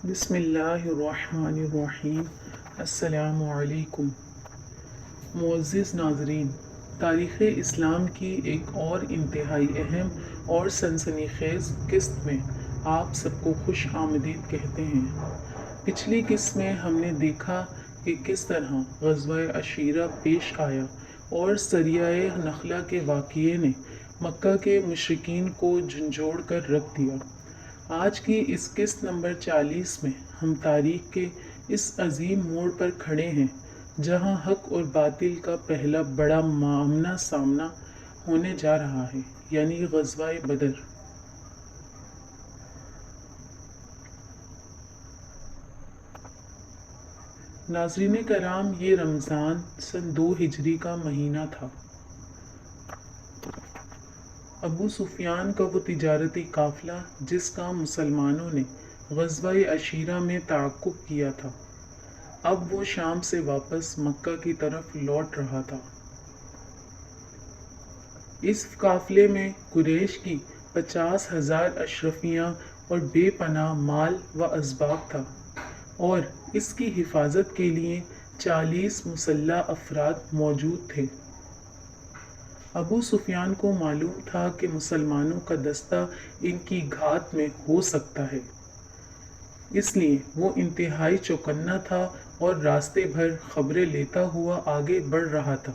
بسم اللہ الرحمن الرحیم۔ السلام علیکم معزز ناظرین، تاریخ اسلام کی ایک اور انتہائی اہم اور سنسنی خیز قسط میں آپ سب کو خوش آمدید کہتے ہیں۔ پچھلی قسط میں ہم نے دیکھا کہ کس طرح غزوہ عشیرہ پیش آیا اور سریہ نخلہ کے واقعے نے مکہ کے مشرکین کو جھنجھوڑ کر رکھ دیا۔ آج کی اس قسط نمبر 40 میں ہم تاریخ کے اس عظیم موڑ پر کھڑے ہیں جہاں حق اور باطل کا پہلا بڑا آمنا سامنا ہونے جا رہا ہے، یعنی غزوہ بدر۔ ناظرین کرام، یہ رمضان سن 2 ہجری کا مہینہ تھا۔ ابو سفیان کا وہ تجارتی قافلہ جس کا مسلمانوں نے غزوہ عشیرہ میں تعاقب کیا تھا، اب وہ شام سے واپس مکہ کی طرف لوٹ رہا تھا۔ اس قافلے میں قریش کی 50,000 اشرفیاں اور بے پناہ مال و اسباب تھا، اور اس کی حفاظت کے لیے 40 مسلح افراد موجود تھے۔ ابو سفیان کو معلوم تھا کہ مسلمانوں کا دستہ ان کی گھات میں ہو سکتا ہے، اس لیے وہ انتہائی چوکنا تھا اور راستے بھر خبریں لیتا ہوا آگے بڑھ رہا تھا۔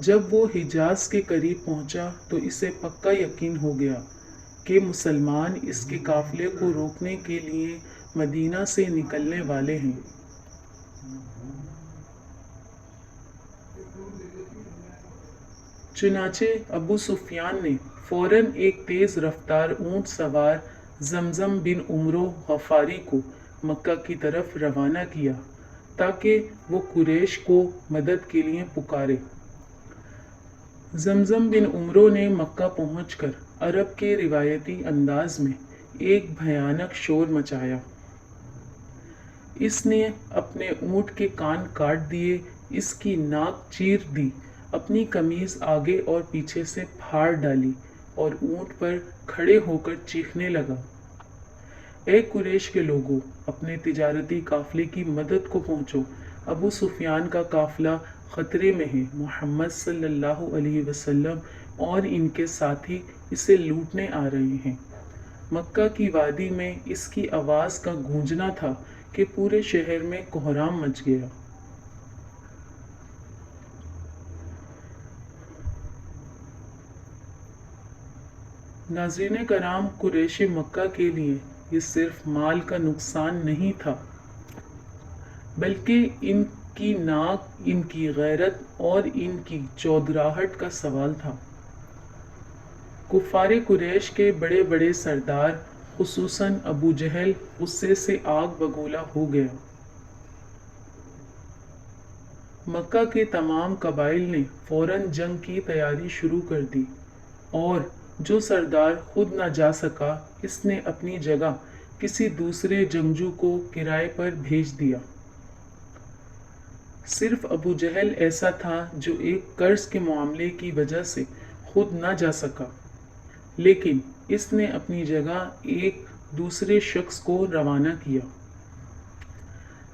جب وہ حجاز کے قریب پہنچا تو اسے پکا یقین ہو گیا کہ مسلمان اس کے قافلے کو روکنے کے لیے مدینہ سے نکلنے والے ہیں۔ چنانچہ ابو سفیان نے فوراً ایک تیز رفتار اونٹ سوار زمزم بن عمرو غفاری کو مکہ کی طرف روانہ کیا تاکہ وہ قریش کو مدد کے لیے پکارے۔ زمزم بن عمرو نے مکہ پہنچ کر عرب کے روایتی انداز میں ایک بھیانک شور مچایا۔ اس نے اپنے اونٹ کے کان کاٹ دیے، اس کی ناک چیر دی، اپنی قمیض آگے اور پیچھے سے پھاڑ ڈالی اور اونٹ پر کھڑے ہو کر چیخنے لگا، اے قریش کے لوگوں، اپنے تجارتی قافلے کی مدد کو پہنچو، ابو سفیان کا قافلہ خطرے میں ہے، محمد صلی اللہ علیہ وسلم اور ان کے ساتھی اسے لوٹنے آ رہے ہیں۔ مکہ کی وادی میں اس کی آواز کا گونجنا تھا کہ پورے شہر میں کوہرام مچ گیا۔ ناظرین کرام، قریش مکہ کے لیے یہ صرف مال کا نقصان نہیں تھا، بلکہ ان کی ناک، ان کی غیرت اور ان کی چودراہٹ کا سوال تھا۔ کفار قریش کے بڑے بڑے سردار، خصوصاً ابو جہل، غصے سے آگ بگولا ہو گیا۔ مکہ کے تمام قبائل نے فوراً جنگ کی تیاری شروع کر دی، اور جو سردار خود نہ جا سکا، اس نے اپنی جگہ کسی دوسرے جنگجو کو کرائے پر بھیج دیا۔ صرف ابو جہل ایسا تھا جو ایک قرض کے معاملے کی وجہ سے خود نہ جا سکا، لیکن اس نے اپنی جگہ ایک دوسرے شخص کو روانہ کیا۔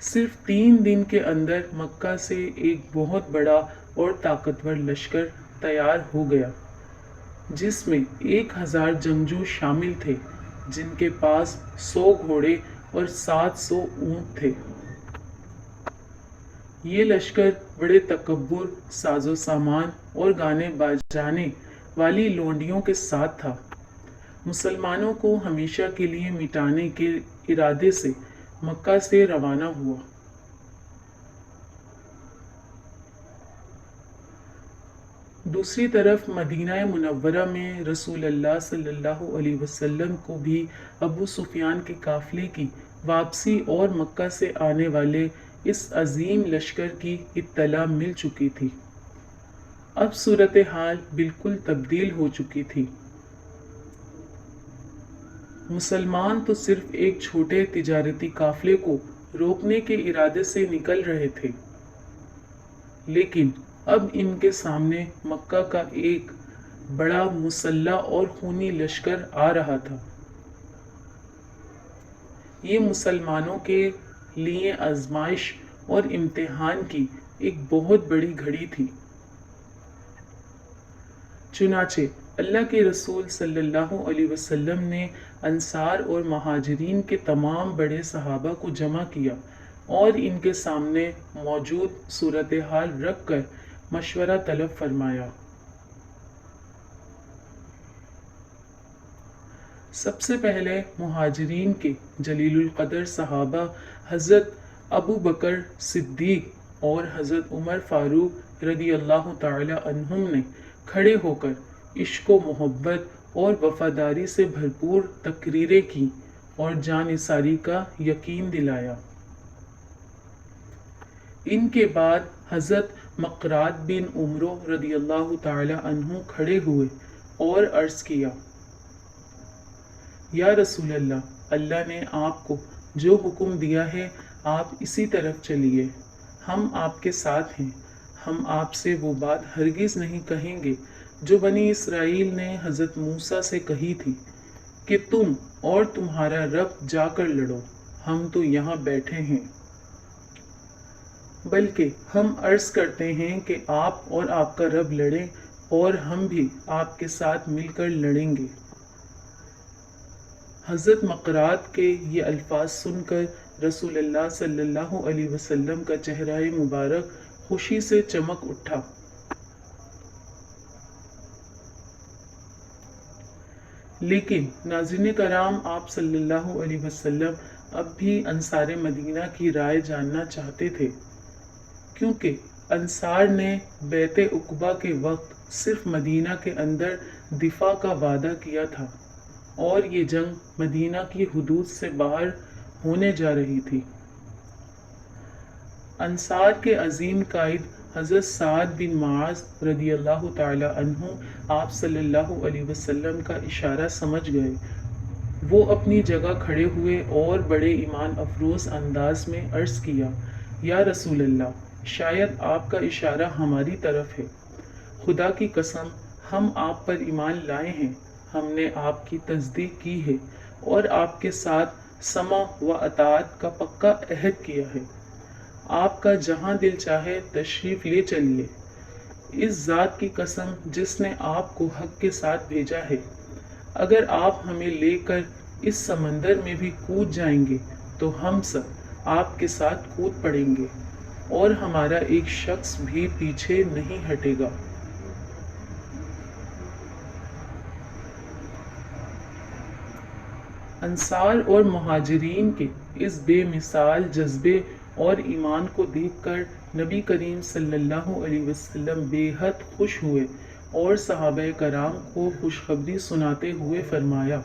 صرف 3 دن کے اندر مکہ سے ایک بہت بڑا اور طاقتور لشکر تیار ہو گیا، جس میں 1000 جنگجو شامل تھے، جن کے پاس 100 گھوڑے اور 700 اونٹ تھے۔ یہ لشکر بڑے تکبر، ساز و سامان اور گانے بجانے والی لونڈیوں کے ساتھ تھا۔ مسلمانوں کو ہمیشہ کے لیے مٹانے کے ارادے سے مکہ سے روانہ ہوا۔ دوسری طرف مدینہ منورہ میں رسول اللہ صلی اللہ علیہ وسلم کو بھی ابو سفیان کے قافلے کی واپسی اور مکہ سے آنے والے اس عظیم لشکر کی اطلاع مل چکی تھی۔ اب صورتحال بالکل تبدیل ہو چکی تھی۔ مسلمان تو صرف ایک چھوٹے تجارتی قافلے کو روکنے کے ارادے سے نکل رہے تھے، لیکن اب ان کے سامنے مکہ کا ایک بڑا مسلح اور خونی لشکر آ رہا تھا۔ یہ مسلمانوں کے لیے آزمائش اور امتحان کی ایک بہت بڑی گھڑی تھی۔ چنانچہ اللہ کے رسول صلی اللہ علیہ وسلم نے انصار اور مہاجرین کے تمام بڑے صحابہ کو جمع کیا اور ان کے سامنے موجود صورتحال رکھ کر مشورہ طلب فرمایا۔ سب سے پہلے مہاجرین کے جلیل القدر صحابہ حضرت ابو بکر صدیق اور حضرت عمر فاروق رضی اللہ تعالی عنہم نے کھڑے ہو کر عشق و محبت اور وفاداری سے بھرپور تقریریں کی اور جانثاری کا یقین دلایا۔ ان کے بعد حضرت مقراد بن عمرو رضی اللہ تعالی عنہ کھڑے ہوئے اور عرض کیا، یا رسول اللہ، اللہ نے آپ کو جو حکم دیا ہے آپ اسی طرف چلیے، ہم آپ کے ساتھ ہیں۔ ہم آپ سے وہ بات ہرگز نہیں کہیں گے جو بنی اسرائیل نے حضرت موسیٰ سے کہی تھی کہ تم اور تمہارا رب جا کر لڑو، ہم تو یہاں بیٹھے ہیں، بلکہ ہم عرض کرتے ہیں کہ آپ اور آپ کا رب لڑیں اور ہم بھی آپ کے ساتھ مل کر لڑیں گے۔ حضرت مقراد کے یہ الفاظ سن کر رسول اللہ صلی اللہ علیہ وسلم کا چہرہ مبارک خوشی سے چمک اٹھا۔ لیکن ناظرین کرام، آپ صلی اللہ علیہ وسلم اب بھی انصار مدینہ کی رائے جاننا چاہتے تھے، کیونکہ انصار نے بیعت عقبہ کے وقت صرف مدینہ کے اندر دفاع کا وعدہ کیا تھا اور یہ جنگ مدینہ کی حدود سے باہر ہونے جا رہی تھی۔ انصار کے عظیم قائد حضرت سعد بن معاذ رضی اللہ تعالی عنہ آپ صلی اللہ علیہ وسلم کا اشارہ سمجھ گئے۔ وہ اپنی جگہ کھڑے ہوئے اور بڑے ایمان افروز انداز میں عرض کیا، یا رسول اللہ، شاید آپ کا اشارہ ہماری طرف ہے۔ خدا کی قسم، ہم آپ پر ایمان لائے ہیں، ہم نے آپ کی تصدیق کی ہے اور آپ کے ساتھ سمع و اطاعت کا پکا عہد کیا ہے۔ آپ کا جہاں دل چاہے تشریف لے چلیے۔ اس ذات کی قسم جس نے آپ کو حق کے ساتھ بھیجا ہے، اگر آپ ہمیں لے کر اس سمندر میں بھی کود جائیں گے تو ہم سب آپ کے ساتھ کود پڑیں گے اور ہمارا ایک شخص بھی پیچھے نہیں ہٹے گا۔ انصار اور مہاجرین کے اس بے مثال جذبے اور ایمان کو دیکھ کر نبی کریم صلی اللہ علیہ وسلم بے حد خوش ہوئے اور صحابہ کرام کو خوشخبری سناتے ہوئے فرمایا،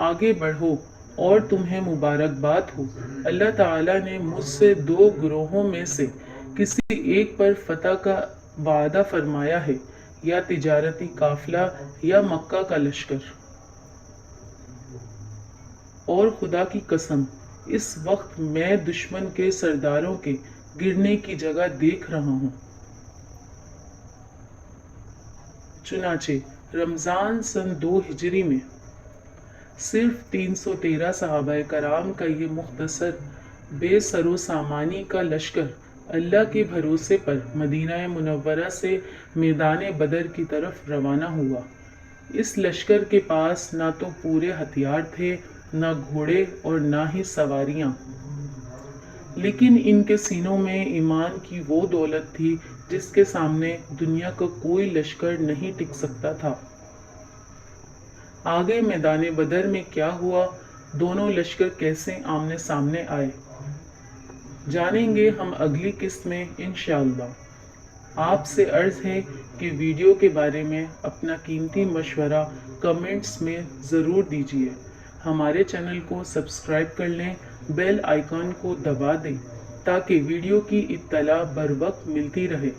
آگے بڑھو اور تمہیں مبارکباد ہو، اللہ تعالیٰ نے مجھ سے دو گروہوں میں سے کسی ایک پر فتح کا وعدہ فرمایا ہے، یا تجارتی قافلہ یا مکہ کا لشکر۔ اور خدا کی قسم، اس وقت میں دشمن کے سرداروں کے گرنے کی جگہ دیکھ رہا ہوں۔ چنانچہ رمضان سن 2 ہجری میں صرف 313 صحابہ کرام کا یہ مختصر بے سر و سامانی کا لشکر اللہ کے بھروسے پر مدینہ منورہ سے میدان بدر کی طرف روانہ ہوا۔ اس لشکر کے پاس نہ تو پورے ہتھیار تھے، نہ گھوڑے اور نہ ہی سواریاں، لیکن ان کے سینوں میں ایمان کی وہ دولت تھی جس کے سامنے دنیا کا کوئی لشکر نہیں ٹک سکتا تھا۔ آگے میدان بدر میں کیا ہوا، دونوں لشکر کیسے آمنے سامنے آئے، جانیں گے ہم اگلی قسط میں انشاءاللہ۔ آپ سے عرض ہے کہ ویڈیو کے بارے میں اپنا قیمتی مشورہ کمنٹس میں ضرور دیجیے۔ ہمارے چینل کو سبسکرائب کر لیں، بیل آئیکن کو دبا دیں تاکہ ویڈیو کی اطلاع بر وقت ملتی رہے۔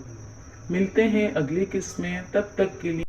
ملتے ہیں اگلی قسط میں، تب تک کے لیے